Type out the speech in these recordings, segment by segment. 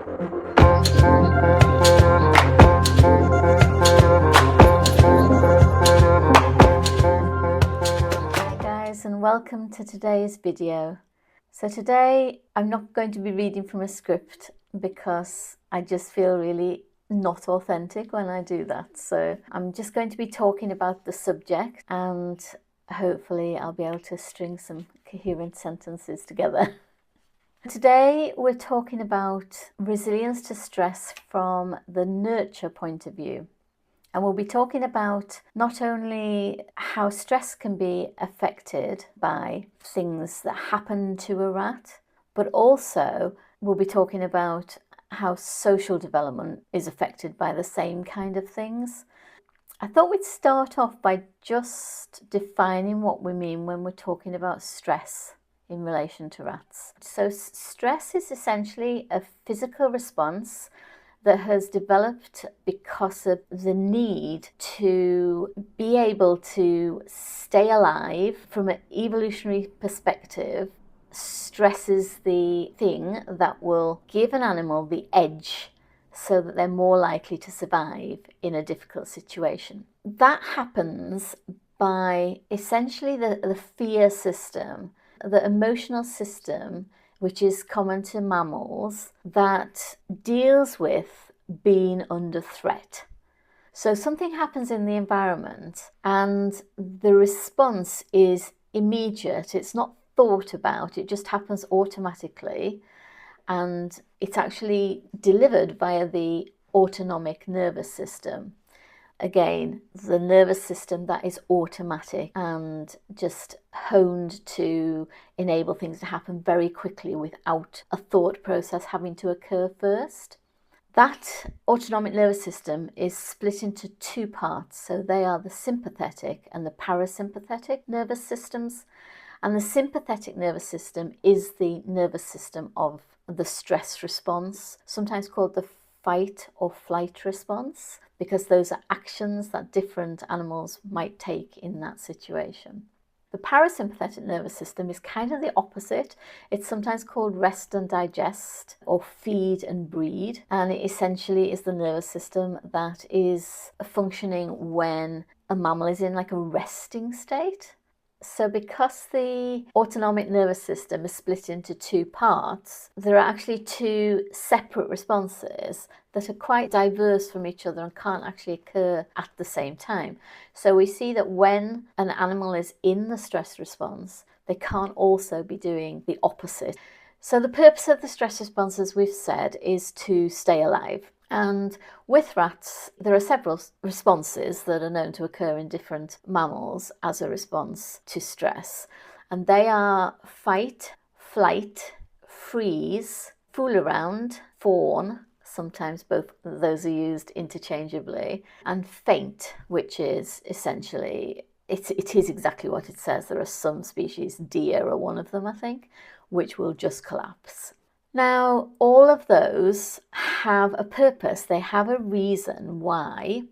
Hi guys, and welcome to today's video. So today I'm not going to be reading from a script because I just feel really not authentic when I do that. So I'm just going to be talking about the subject, and hopefully I'll be able to string some coherent sentences together. Today we're talking about resilience to stress from the nurture point of view. And we'll be talking about not only how stress can be affected by things that happen to a rat, but also we'll be talking about how social development is affected by the same kind of things. I thought we'd start off by just defining what we mean when we're talking about stress in relation to rats. So stress is essentially a physical response that has developed because of the need to be able to stay alive. From an evolutionary perspective, stress is the thing that will give an animal the edge so that they're more likely to survive in a difficult situation. That happens by essentially the fear system, the emotional system, which is common to mammals, that deals with being under threat. So something happens in the environment and the response is immediate. It's not thought about, it just happens automatically, and it's actually delivered via the autonomic nervous system. Again, the nervous system that is automatic and just honed to enable things to happen very quickly without a thought process having to occur first. That autonomic nervous system is split into two parts. So they are the sympathetic and the parasympathetic nervous systems. And the sympathetic nervous system is the nervous system of the stress response, sometimes called the fight or flight response, because those are actions that different animals might take in that situation. The parasympathetic nervous system is kind of the opposite. It's sometimes called rest and digest or feed and breed, and it essentially is the nervous system that is functioning when a mammal is in like a resting state. So because the autonomic nervous system is split into two parts, there are actually two separate responses that are quite diverse from each other and can't actually occur at the same time. So we see that when an animal is in the stress response, they can't also be doing the opposite. So the purpose of the stress response, as we've said, is to stay alive. And with rats, there are several responses that are known to occur in different mammals as a response to stress. And they are fight, flight, freeze, fool around, fawn, sometimes both of those are used interchangeably, and faint, which is essentially, it is exactly what it says. There are some species, deer are one of them, I think, which will just collapse. Now, all of those have a purpose. They have a reason why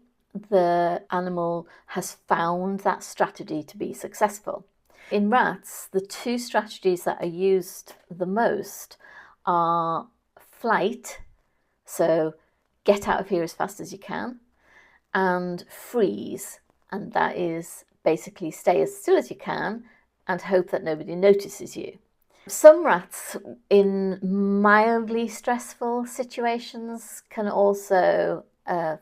the animal has found that strategy to be successful. In rats, the two strategies that are used the most are flight, so get out of here as fast as you can, and freeze, and that is basically stay as still as you can and hope that nobody notices you. Some rats in mildly stressful situations can also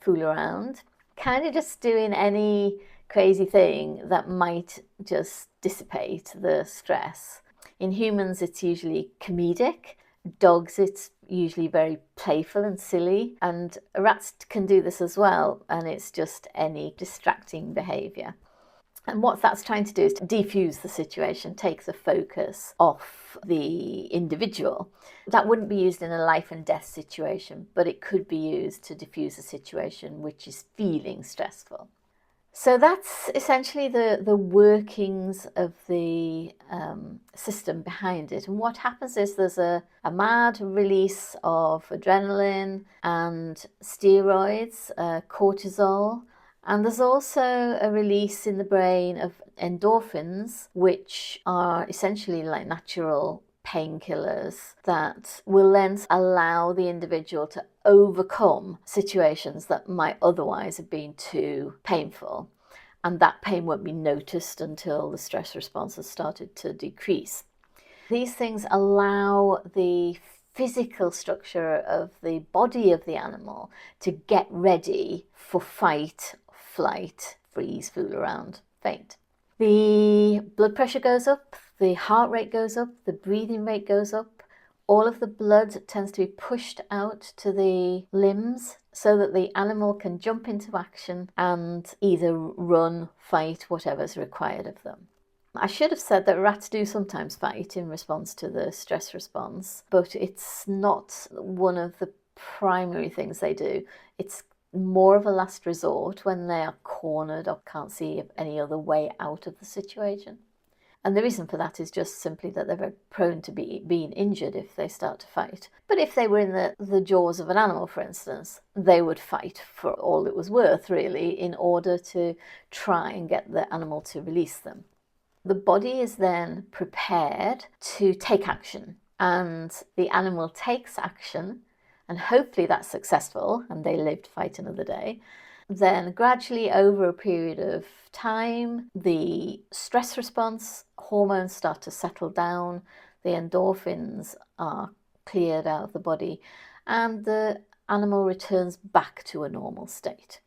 fool around, kind of just doing any crazy thing that might just dissipate the stress. In humans, it's usually comedic. Dogs, it's usually very playful and silly. And rats can do this as well, and it's just any distracting behaviour. And what that's trying to do is to defuse the situation, take the focus off the individual. That wouldn't be used in a life and death situation, but it could be used to diffuse a situation which is feeling stressful. So that's essentially the workings of the system behind it. And what happens is there's a mad release of adrenaline and steroids, cortisol. And there's also a release in the brain of endorphins, which are essentially like natural painkillers that will then allow the individual to overcome situations that might otherwise have been too painful. And that pain won't be noticed until the stress response has started to decrease. These things allow the physical structure of the body of the animal to get ready for fight, flight, freeze, fool around, faint. The blood pressure goes up, the heart rate goes up, the breathing rate goes up. All of the blood tends to be pushed out to the limbs so that the animal can jump into action and either run, fight, whatever's required of them. I should have said that rats do sometimes fight in response to the stress response, but it's not one of the primary things they do. It's more of a last resort when they are cornered or can't see any other way out of the situation. And the reason for that is just simply that they're very prone to being injured if they start to fight. But if they were in the jaws of an animal, for instance, they would fight for all it was worth, really, in order to try and get the animal to release them. The body is then prepared to take action, and the animal takes action, and hopefully that's successful and they live to fight another day. Then gradually over a period of time, the stress response hormones start to settle down, the endorphins are cleared out of the body, and the animal returns back to a normal state.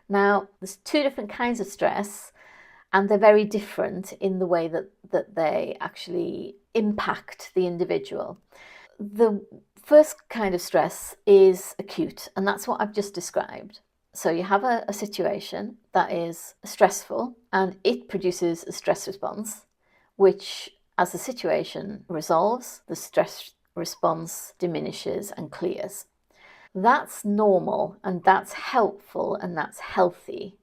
Now, there's two different kinds of stress, and they're very different in the way that they actually impact the individual. The first kind of stress is acute, and that's what I've just described. So you have a situation that is stressful and it produces a stress response, which as the situation resolves, the stress response diminishes and clears. That's normal and that's helpful and that's healthy.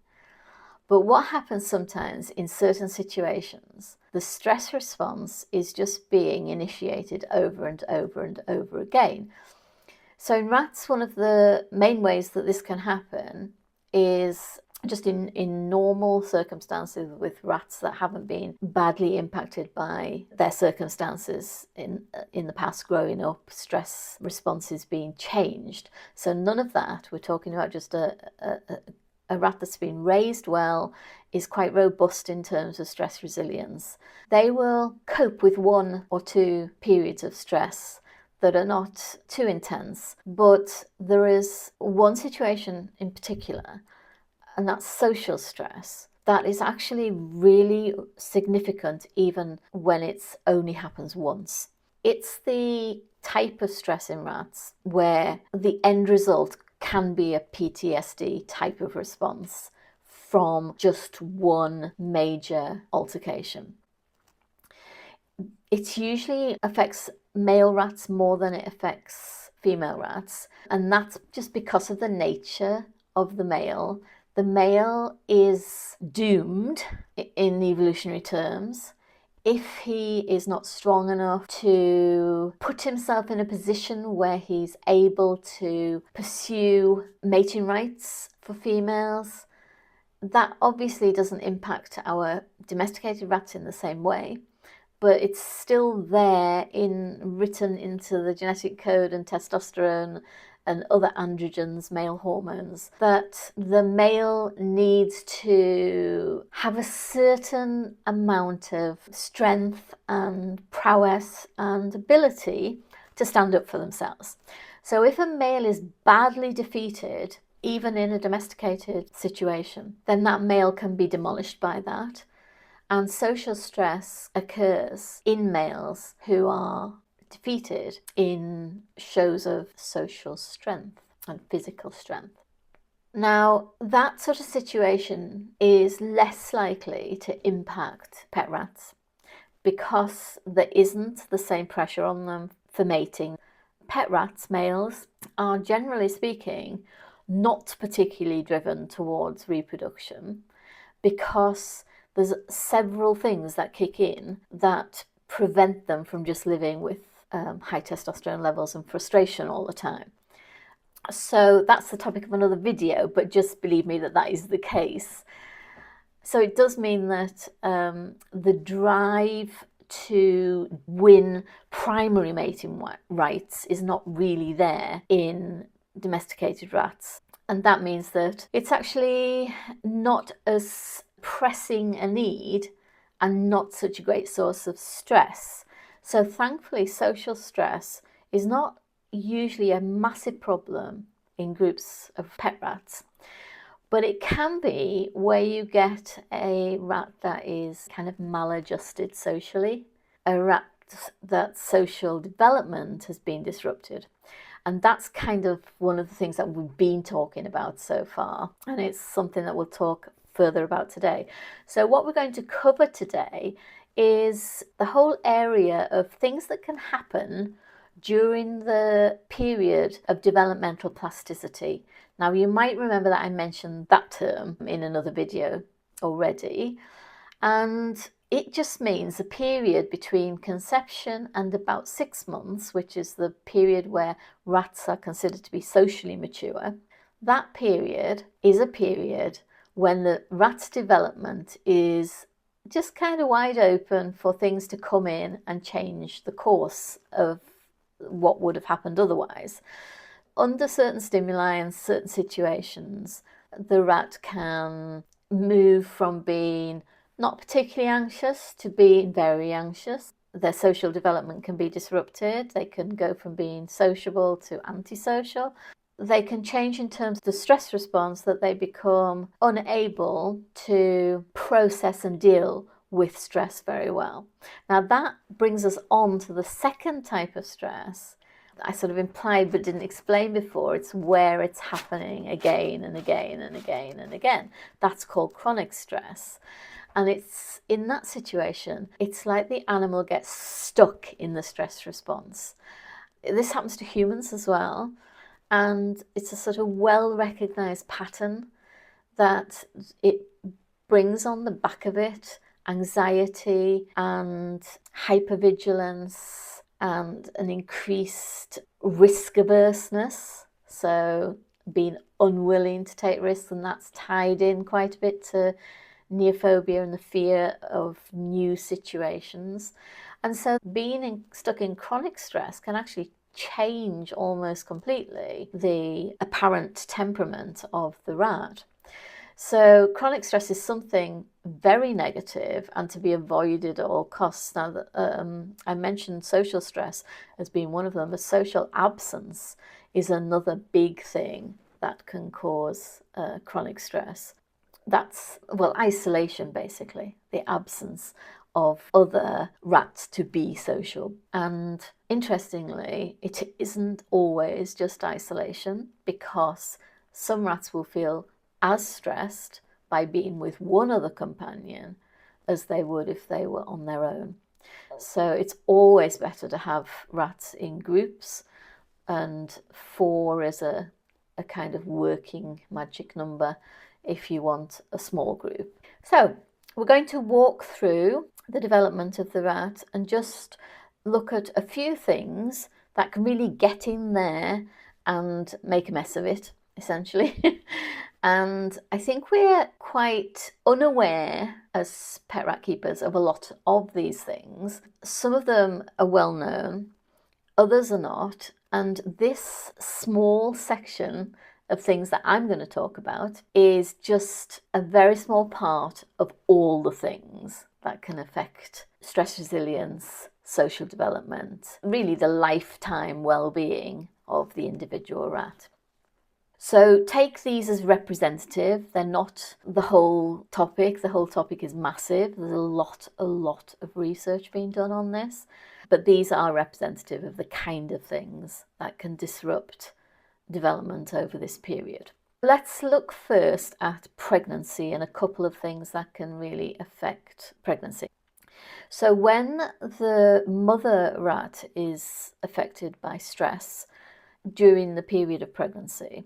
But what happens sometimes in certain situations, the stress response is just being initiated over and over and over again. So in rats, one of the main ways that this can happen is just in normal circumstances with rats that haven't been badly impacted by their circumstances in the past growing up, stress responses being changed. So none of that, we're talking about just a rat that's been raised well, is quite robust in terms of stress resilience. They will cope with one or two periods of stress that are not too intense, but there is one situation in particular, and that's social stress, that is actually really significant even when it only happens once. It's the type of stress in rats where the end result can be a PTSD type of response from just one major altercation. It usually affects male rats more than it affects female rats, and that's just because of the nature of the male. The male is doomed in evolutionary terms if he is not strong enough to put himself in a position where he's able to pursue mating rights for females. That obviously doesn't impact our domesticated rats in the same way, but it's still there written into the genetic code and testosterone and other androgens, male hormones, that the male needs to have a certain amount of strength and prowess and ability to stand up for themselves. So if a male is badly defeated, even in a domesticated situation, then that male can be demolished by that. And social stress occurs in males who are defeated in shows of social strength and physical strength. Now, that sort of situation is less likely to impact pet rats because there isn't the same pressure on them for mating. Pet rats, males, are generally speaking not particularly driven towards reproduction because there's several things that kick in that prevent them from just living with high testosterone levels and frustration all the time. So that's the topic of another video, but just believe me that is the case. So it does mean that the drive to win primary mating rights is not really there in domesticated rats. And that means that it's actually not as pressing a need and not such a great source of stress. So thankfully, social stress is not usually a massive problem in groups of pet rats, but it can be where you get a rat that is kind of maladjusted socially, a rat that social development has been disrupted. And that's kind of one of the things that we've been talking about so far. And it's something that we'll talk further about today. So what we're going to cover today is the whole area of things that can happen during the period of developmental plasticity. Now, you might remember that I mentioned that term in another video already. And it just means the period between conception and about 6 months, which is the period where rats are considered to be socially mature. That period is a period when the rat's development is just kind of wide open for things to come in and change the course of what would have happened otherwise. Under certain stimuli and certain situations, the rat can move from being not particularly anxious to being very anxious. Their social development can be disrupted. They can go from being sociable to antisocial. They can change in terms of the stress response, that they become unable to process and deal with stress very well. Now that brings us on to the second type of stress I sort of implied but didn't explain before. It's where it's happening again and again and again and again. That's called chronic stress. And it's in that situation, it's like the animal gets stuck in the stress response. This happens to humans as well. And it's a sort of well-recognized pattern that it brings on the back of it anxiety and hypervigilance and an increased risk averseness. So being unwilling to take risks, and that's tied in quite a bit to neophobia and the fear of new situations. And so being stuck in chronic stress can actually change almost completely the apparent temperament of the rat. So chronic stress is something very negative and to be avoided at all costs. Now, I mentioned social stress as being one of them, but social absence is another big thing that can cause chronic stress. That's, well, isolation basically, the absence of other rats to be social. And interestingly, it isn't always just isolation, because some rats will feel as stressed by being with one other companion as they would if they were on their own. So it's always better to have rats in groups, and 4 is a kind of working magic number if you want a small group. So we're going to walk through the development of the rat and just look at a few things that can really get in there and make a mess of it, essentially. And I think we're quite unaware as pet rat keepers of a lot of these things. Some of them are well known, others are not. And this small section of things that I'm going to talk about is just a very small part of all the things that can affect stress resilience, social development, really the lifetime well-being of the individual rat. So take these as representative. They're not the whole topic. The whole topic is massive. There's a lot of research being done on this, but these are representative of the kind of things that can disrupt development over this period. Let's look first at pregnancy and a couple of things that can really affect pregnancy. So when the mother rat is affected by stress during the period of pregnancy,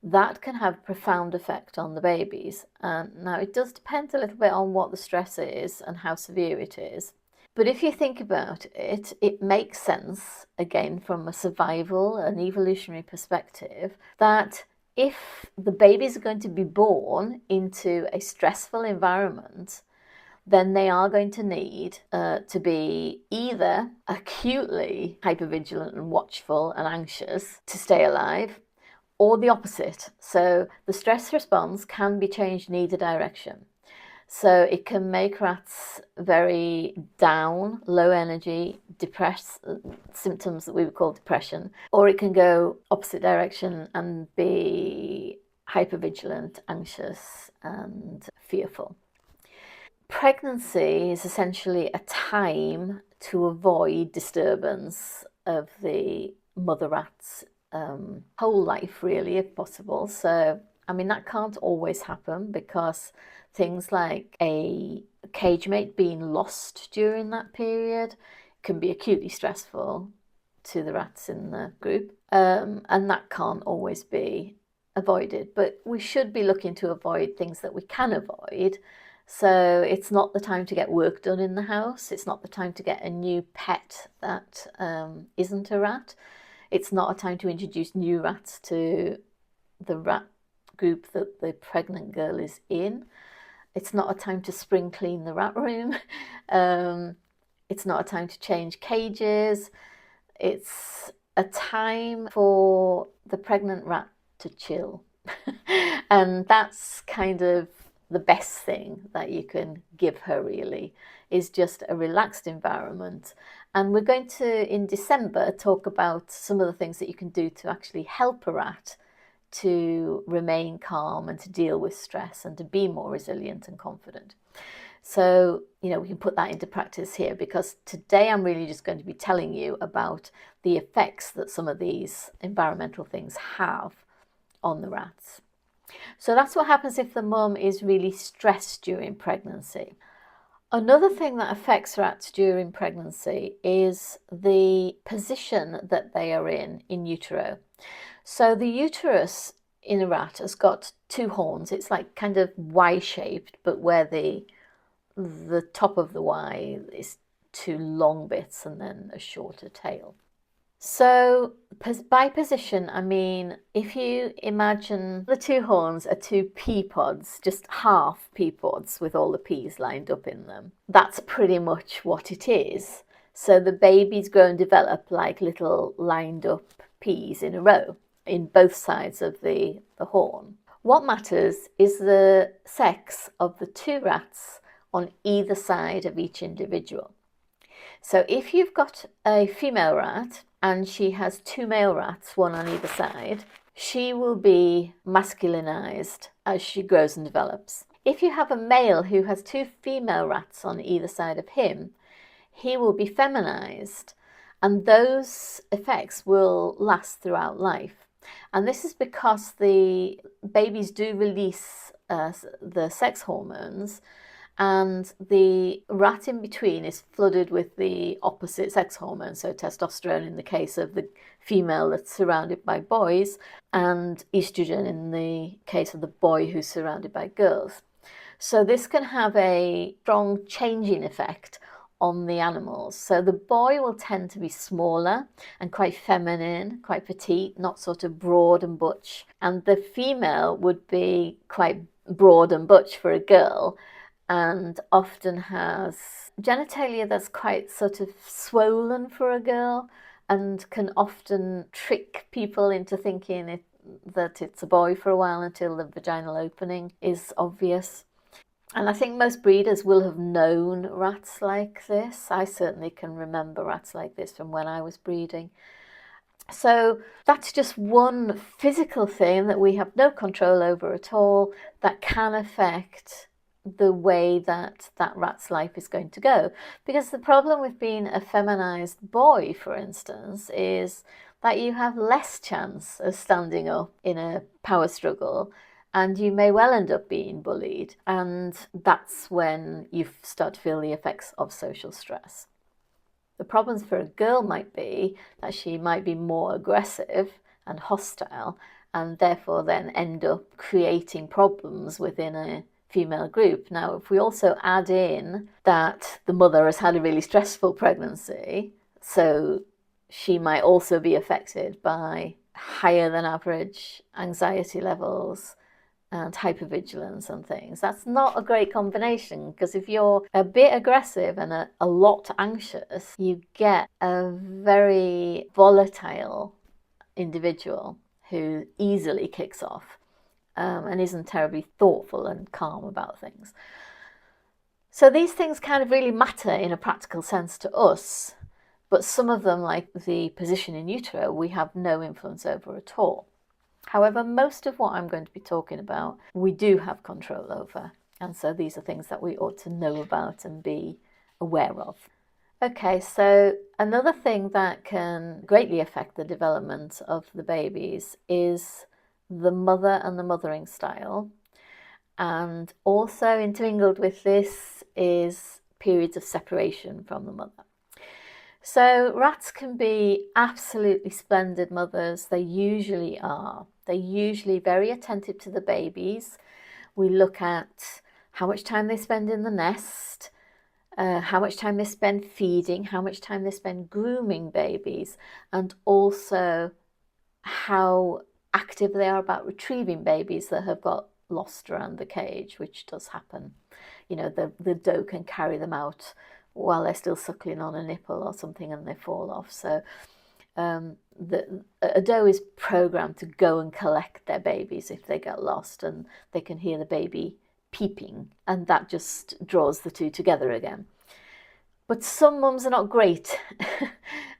that can have a profound effect on the babies. Now, it does depend a little bit on what the stress is and how severe it is. But if you think about it, it makes sense, again, from a survival and evolutionary perspective, that if the babies are going to be born into a stressful environment, then they are going to need to be either acutely hypervigilant and watchful and anxious to stay alive, or the opposite. So the stress response can be changed in either direction. So it can make rats very down, low energy, depressed, symptoms that we would call depression, or it can go opposite direction and be hypervigilant, anxious, and fearful. Pregnancy is essentially a time to avoid disturbance of the mother rat's whole life, really, if possible. So, I mean, that can't always happen because things like a cage mate being lost during that period can be acutely stressful to the rats in the group, and that can't always be avoided. But we should be looking to avoid things that we can avoid. So it's not the time to get work done in the house. It's not the time to get a new pet that isn't a rat. It's not a time to introduce new rats to the rat group that the pregnant girl is in. It's not a time to spring clean the rat room. It's not a time to change cages. It's a time for the pregnant rat to chill. And that's kind of the best thing that you can give her, really, is just a relaxed environment. And we're going to, in December, talk about some of the things that you can do to actually help a rat to remain calm and to deal with stress and to be more resilient and confident. So, we can put that into practice here, because today I'm really just going to be telling you about the effects that some of these environmental things have on the rats. So that's what happens if the mum is really stressed during pregnancy. Another thing that affects rats during pregnancy is the position that they are in utero. So the uterus in a rat has got two horns. It's like kind of Y-shaped, but where the top of the Y is two long bits and then a shorter tail. So by position, I mean, if you imagine the two horns are two pea pods, just half pea pods with all the peas lined up in them, that's pretty much what it is. So the babies grow and develop like little lined up peas in a row in both sides of the horn. What matters is the sex of the two rats on either side of each individual. So if you've got a female rat and she has two male rats, one on either side, she will be masculinized as she grows and develops. If you have a male who has two female rats on either side of him, he will be feminized, and those effects will last throughout life. And this is because the babies do release the sex hormones, and the rat in between is flooded with the opposite sex hormone, so testosterone in the case of the female that's surrounded by boys, and estrogen in the case of the boy who's surrounded by girls. So this can have a strong changing effect on the animals. So the boy will tend to be smaller and quite feminine, quite petite, not sort of broad and butch. And the female would be quite broad and butch for a girl, and often has genitalia that's quite sort of swollen for a girl, and can often trick people into thinking that it's a boy for a while until the vaginal opening is obvious. And I think most breeders will have known rats like this. I certainly can remember rats like this from when I was breeding. So that's just one physical thing that we have no control over at all that can affect the way that rat's life is going to go. Because the problem with being a feminized boy, for instance, is that you have less chance of standing up in a power struggle, and you may well end up being bullied. And that's when you start to feel the effects of social stress. The problems for a girl might be that she might be more aggressive and hostile, and therefore then end up creating problems within a female group. Now, if we also add in that the mother has had a really stressful pregnancy, so she might also be affected by higher than average anxiety levels, and hypervigilance and things. That's not a great combination, because if you're a bit aggressive and a lot anxious, you get a very volatile individual who easily kicks off and isn't terribly thoughtful and calm about things. So these things kind of really matter in a practical sense to us, but some of them, like the position in utero, we have no influence over at all. However, most of what I'm going to be talking about, we do have control over. And so these are things that we ought to know about and be aware of. Okay, so another thing that can greatly affect the development of the babies is the mother and the mothering style. And also intermingled with this is periods of separation from the mother. So rats can be absolutely splendid mothers. They usually are. They're usually very attentive to the babies. We look at how much time they spend in the nest, how much time they spend feeding, how much time they spend grooming babies, and also how active they are about retrieving babies that have got lost around the cage, which does happen. You know, the doe can carry them out while they're still suckling on a nipple or something and they fall off. So a doe is programmed to go and collect their babies if they get lost, and they can hear the baby peeping, and that just draws the two together again. But some mums are not great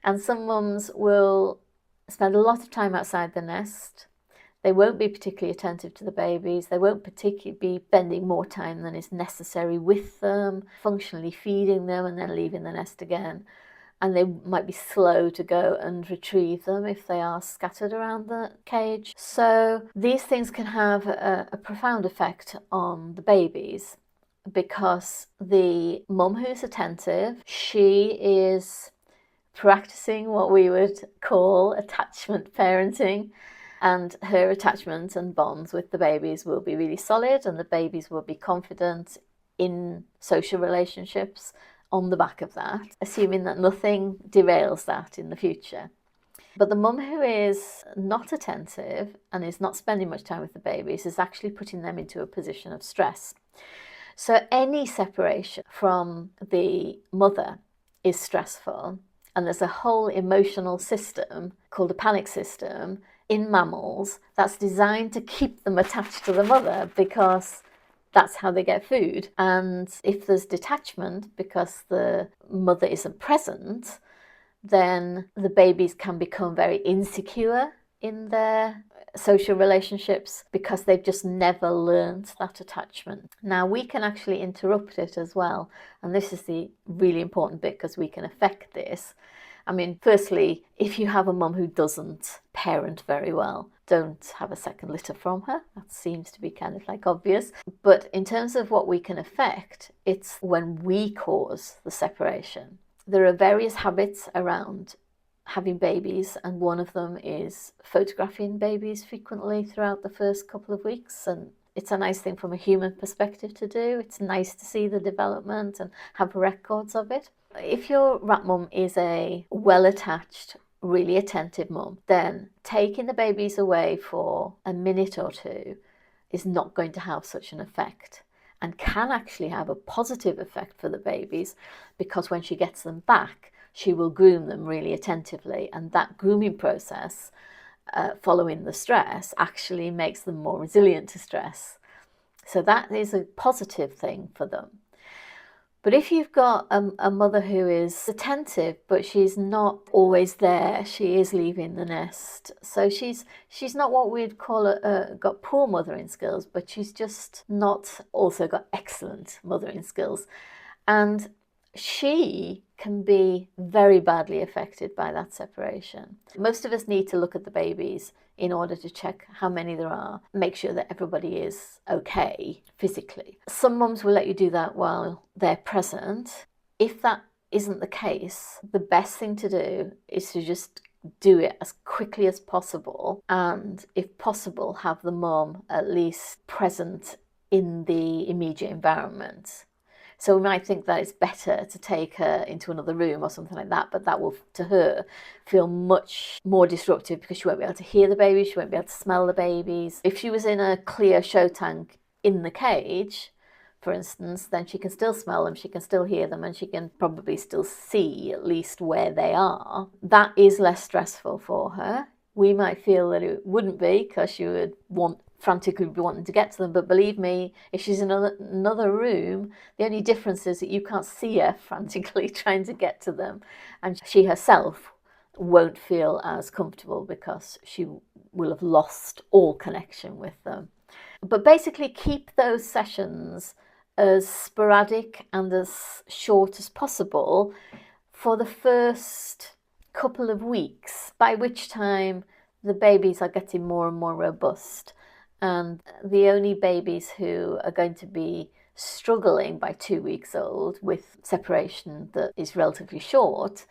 and some mums will spend a lot of time outside the nest. They won't be particularly attentive to the babies. They won't particularly be spending more time than is necessary with them, functionally feeding them and then leaving the nest again. And they might be slow to go and retrieve them if they are scattered around the cage. So these things can have a profound effect on the babies, because the mum who's attentive, she is practicing what we would call attachment parenting, and her attachment and bonds with the babies will be really solid, and the babies will be confident in social relationships on the back of that, assuming that nothing derails that in the future. But the mum who is not attentive and is not spending much time with the babies is actually putting them into a position of stress. So any separation from the mother is stressful, and there's a whole emotional system called a panic system in mammals that's designed to keep them attached to the mother, because that's how they get food. And if there's detachment because the mother isn't present, then the babies can become very insecure in their social relationships because they've just never learned that attachment. Now, we can actually interrupt it as well, and this is the really important bit, because we can affect this. I mean, firstly, if you have a mum who doesn't parent very well, don't have a second litter from her. That seems to be kind of like obvious. But in terms of what we can affect, it's when we cause the separation. There are various habits around having babies, and one of them is photographing babies frequently throughout the first couple of weeks. And it's a nice thing from a human perspective to do. It's nice to see the development and have records of it. If your rat mum is a well-attached, really attentive mum, then taking the babies away for a minute or two is not going to have such an effect, and can actually have a positive effect for the babies, because when she gets them back, she will groom them really attentively, and that grooming process following the stress actually makes them more resilient to stress. So that is a positive thing for them. But if you've got a mother who is attentive, but she's not always there, she is leaving the nest. So she's not what we'd call got poor mothering skills, but she's just not also got excellent mothering skills. And she can be very badly affected by that separation. Most of us need to look at the babies in order to check how many there are, make sure that everybody is okay physically. Some mums will let you do that while they're present. If that isn't the case, the best thing to do is to just do it as quickly as possible, and if possible, have the mum at least present in the immediate environment. So we might think that it's better to take her into another room or something like that, but that will, to her, feel much more disruptive because she won't be able to hear the babies, she won't be able to smell the babies. If she was in a clear show tank in the cage, for instance, then she can still smell them, she can still hear them, and she can probably still see at least where they are. That is less stressful for her. We might feel that it wouldn't be because she would frantically be wanting to get to them, but believe me, if she's in another room, the only difference is that you can't see her frantically trying to get to them, and she herself won't feel as comfortable because she will have lost all connection with them. But basically keep those sessions as sporadic and as short as possible for the first couple of weeks, by which time the babies are getting more and more robust. And the only babies who are going to be struggling by 2 weeks old with separation that is relatively short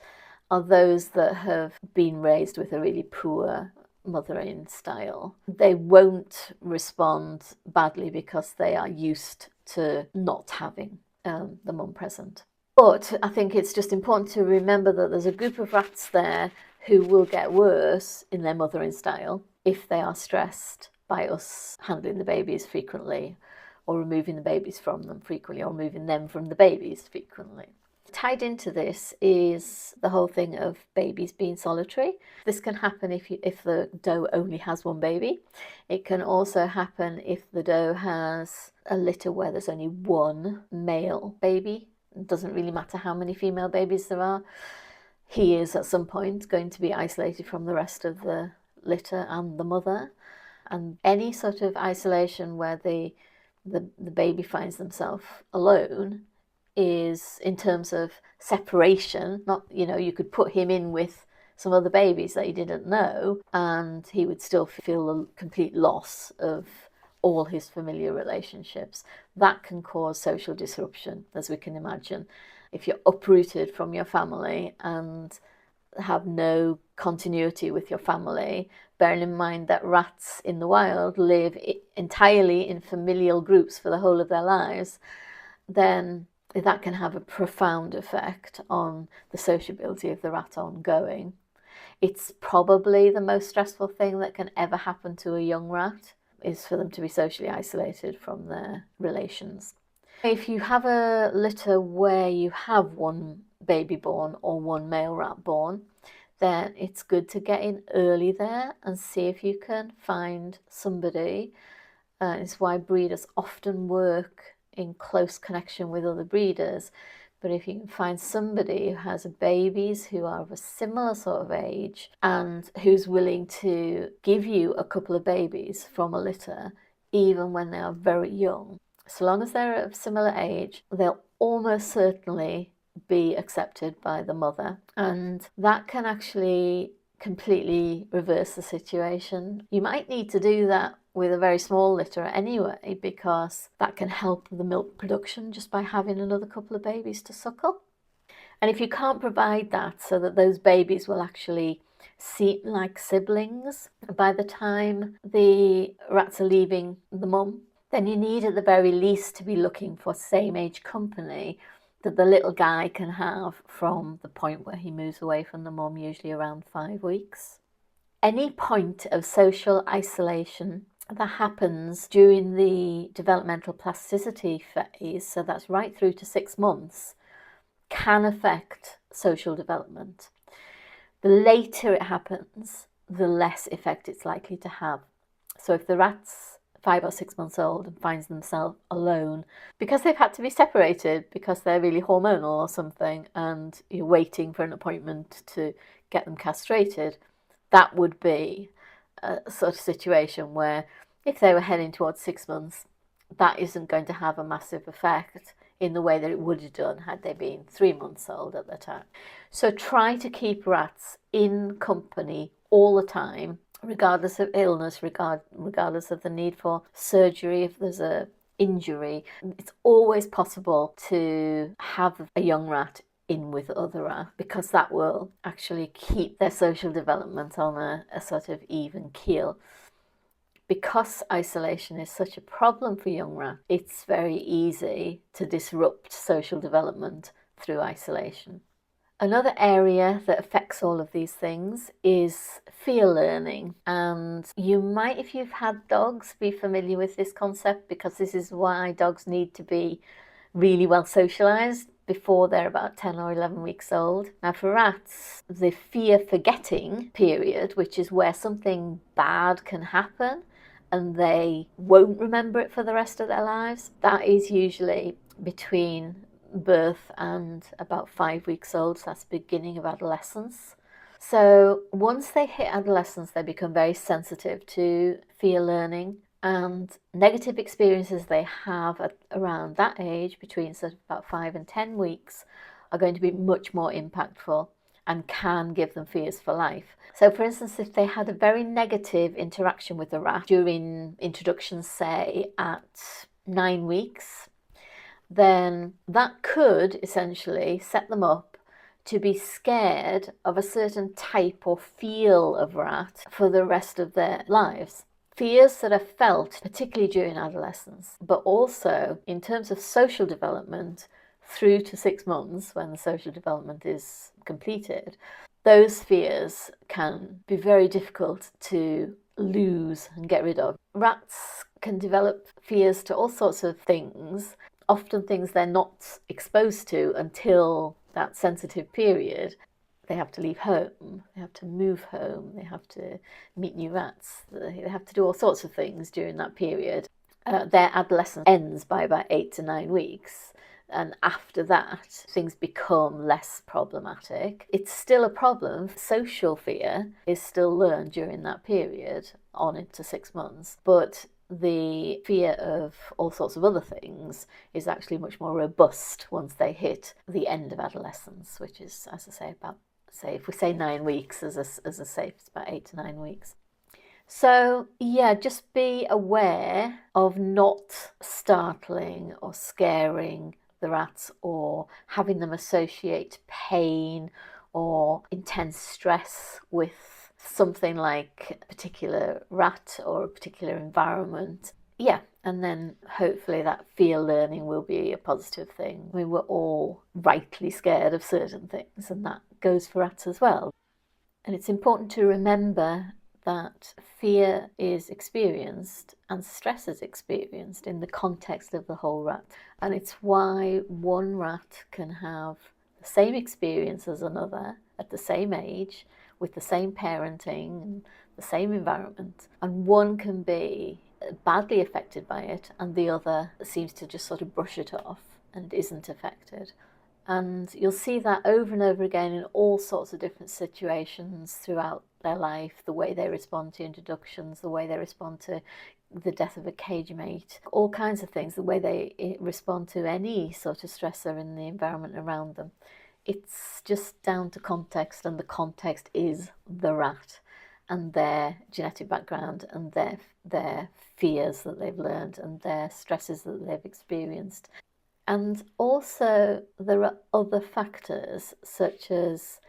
are those that have been raised with a really poor mothering style. They won't respond badly because they are used to not having the mum present. But I think it's just important to remember that there's a group of rats there who will get worse in their mothering style if they are stressed by us handling the babies frequently, or removing the babies from them frequently, or removing them from the babies frequently. Tied into this is the whole thing of babies being solitary. This can happen if the doe only has one baby. It can also happen if the doe has a litter where there's only one male baby. It doesn't really matter how many female babies there are. He is at some point going to be isolated from the rest of the litter and the mother. And any sort of isolation where the baby finds themselves alone is, in terms of separation, not, you could put him in with some other babies that he didn't know and he would still feel a complete loss of all his familiar relationships. That can cause social disruption, as we can imagine. If you're uprooted from your family and have no continuity with your family, bearing in mind that rats in the wild live entirely in familial groups for the whole of their lives, then that can have a profound effect on the sociability of the rat ongoing. It's probably the most stressful thing that can ever happen to a young rat, is for them to be socially isolated from their relations. If you have a litter where you have one baby born or one male rat born, then it's good to get in early there and see if you can find somebody. It's why breeders often work in close connection with other breeders. But if you can find somebody who has babies who are of a similar sort of age and who's willing to give you a couple of babies from a litter, even when they are very young, so long as they're of similar age, they'll almost certainly be accepted by the mother. And that can actually completely reverse the situation. You might need to do that with a very small litter anyway, because that can help the milk production just by having another couple of babies to suckle. And if you can't provide that so that those babies will actually seem like siblings by the time the rats are leaving the mum, then you need at the very least to be looking for same age company that the little guy can have from the point where he moves away from the mum, usually around 5 weeks. Any point of social isolation that happens during the developmental plasticity phase, so that's right through to 6 months, can affect social development. The later it happens, the less effect it's likely to have. So if the rat's 5 or 6 months old and finds themselves alone because they've had to be separated because they're really hormonal or something, and you're waiting for an appointment to get them castrated, that would be a sort of situation where if they were heading towards 6 months, that isn't going to have a massive effect in the way that it would have done had they been 3 months old at the time. So try to keep rats in company all the time, regardless of illness, regardless of the need for surgery if there's a injury. It's always possible to have a young rat in with other rats, because that will actually keep their social development on a sort of even keel. Because isolation is such a problem for young rats, it's very easy to disrupt social development through isolation. Another area that affects all of these things is fear learning. And you might, if you've had dogs, be familiar with this concept, because this is why dogs need to be really well socialized before they're about 10 or 11 weeks old. Now, for rats, the fear forgetting period, which is where something bad can happen and they won't remember it for the rest of their lives, that is usually between birth and about 5 weeks old. So that's the beginning of adolescence. So once they hit adolescence, they become very sensitive to fear learning, and negative experiences they have at around that age, between sort of about 5 and 10 weeks, are going to be much more impactful and can give them fears for life. So for instance, if they had a very negative interaction with a rat during introductions, say at 9 weeks, then that could essentially set them up to be scared of a certain type or feel of rat for the rest of their lives. Fears that are felt particularly during adolescence, but also in terms of social development through to 6 months when the social development is completed, those fears can be very difficult to lose and get rid of. Rats can develop fears to all sorts of things, often things they're not exposed to until that sensitive period. They have to leave home, they have to move home, they have to meet new rats, they have to do all sorts of things during that period. Their adolescence ends by about 8 to 9 weeks. And after that, things become less problematic. It's still a problem. Social fear is still learned during that period, on into 6 months. But the fear of all sorts of other things is actually much more robust once they hit the end of adolescence, which is, as I say, about, say, if we say 9 weeks as a safe, it's about 8 to 9 weeks. So yeah, just be aware of not startling or scaring the rats or having them associate pain or intense stress with something like a particular rat or a particular environment. Yeah, and then hopefully that fear learning will be a positive thing. I mean, we're all rightly scared of certain things, and that goes for rats as well. And it's important to remember that fear is experienced and stress is experienced in the context of the whole rat. And it's why one rat can have the same experience as another at the same age, with the same parenting and the same environment. And one can be badly affected by it, and the other seems to just sort of brush it off and isn't affected. And you'll see that over and over again in all sorts of different situations throughout their life, the way they respond to introductions, the way they respond to the death of a cage mate, all kinds of things, the way they respond to any sort of stressor in the environment around them. It's just down to context, and the context is the rat and their genetic background and their fears that they've learned and their stresses that they've experienced. And also there are other factors such as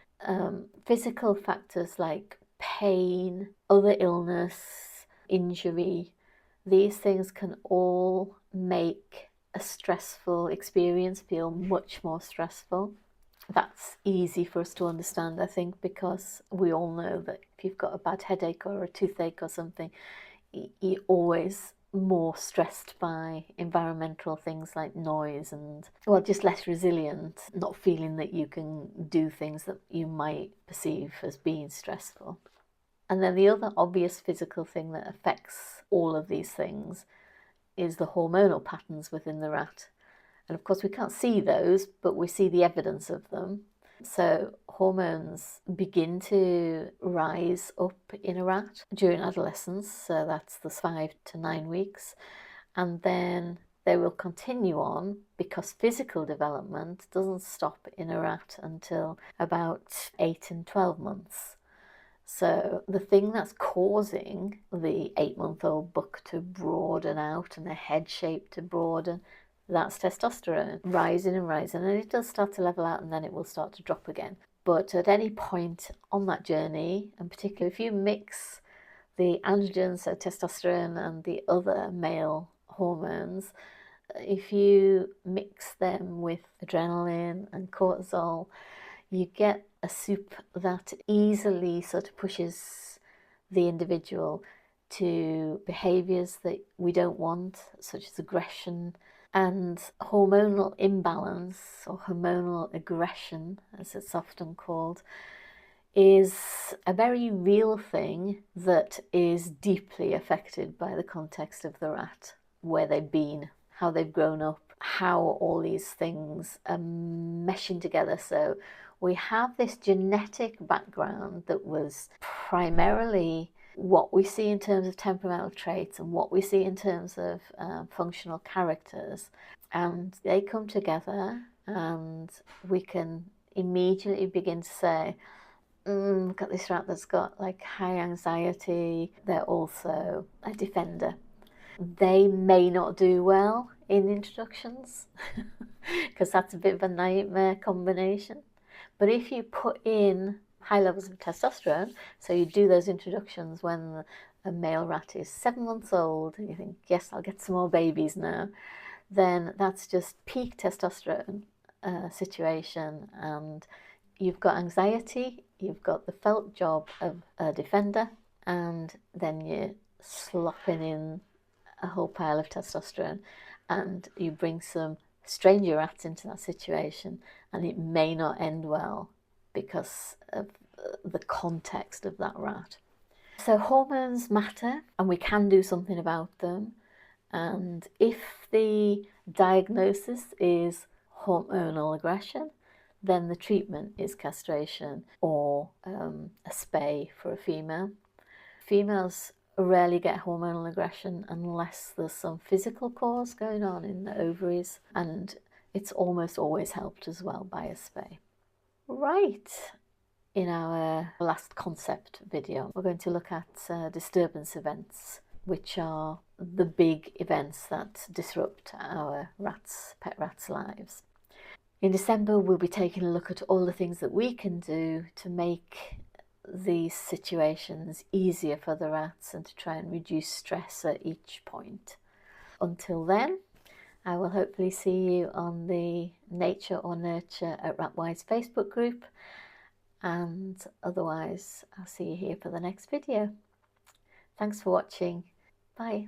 physical factors like pain, other illness, injury. These things can all make a stressful experience feel much more stressful. That's easy for us to understand, I think, because we all know that if you've got a bad headache or a toothache or something, you're always more stressed by environmental things like noise and, well, just less resilient, not feeling that you can do things that you might perceive as being stressful. And then the other obvious physical thing that affects all of these things is the hormonal patterns within the rat. And of course we can't see those, but we see the evidence of them. So hormones begin to rise up in a rat during adolescence, so that's the 5 to 9 weeks, and then they will continue on because physical development doesn't stop in a rat until about 8 and 12 months. So the thing that's causing the 8-month-old buck to broaden out and the head shape to broaden, that's testosterone rising and rising, and it does start to level out and then it will start to drop again. But at any point on that journey, and particularly if you mix the androgens, so testosterone and the other male hormones, if you mix them with adrenaline and cortisol, you get a soup that easily sort of pushes the individual to behaviours that we don't want, such as aggression. And hormonal imbalance, or hormonal aggression as it's often called, is a very real thing that is deeply affected by the context of the rat, where they've been, how they've grown up, how all these things are meshing together. So we have this genetic background that was primarily what we see in terms of temperamental traits and what we see in terms of functional characters, and they come together, and we can immediately begin to say, we've got this rat that's got like high anxiety, they're also a defender. They may not do well in introductions because that's a bit of a nightmare combination. But if you put in high levels of testosterone, so you do those introductions when a male rat is 7 months old, and you think, yes, I'll get some more babies now, then that's just peak testosterone situation, and you've got anxiety, you've got the felt job of a defender, and then you're slopping in a whole pile of testosterone, and you bring some stranger rats into that situation, and it may not end well because of the context of that rat. So hormones matter, and we can do something about them. And if the diagnosis is hormonal aggression, then the treatment is castration or a spay for a female. Females rarely get hormonal aggression unless there's some physical cause going on in the ovaries, and it's almost always helped as well by a spay. Right, in our last concept video, we're going to look at disturbance events, which are the big events that disrupt our pet rats' lives. In December, we'll be taking a look at all the things that we can do to make these situations easier for the rats and to try and reduce stress at each point. Until then, I will hopefully see you on the Nature or Nurture at Ratwise Facebook group, and otherwise I'll see you here for the next video. Thanks for watching. Bye.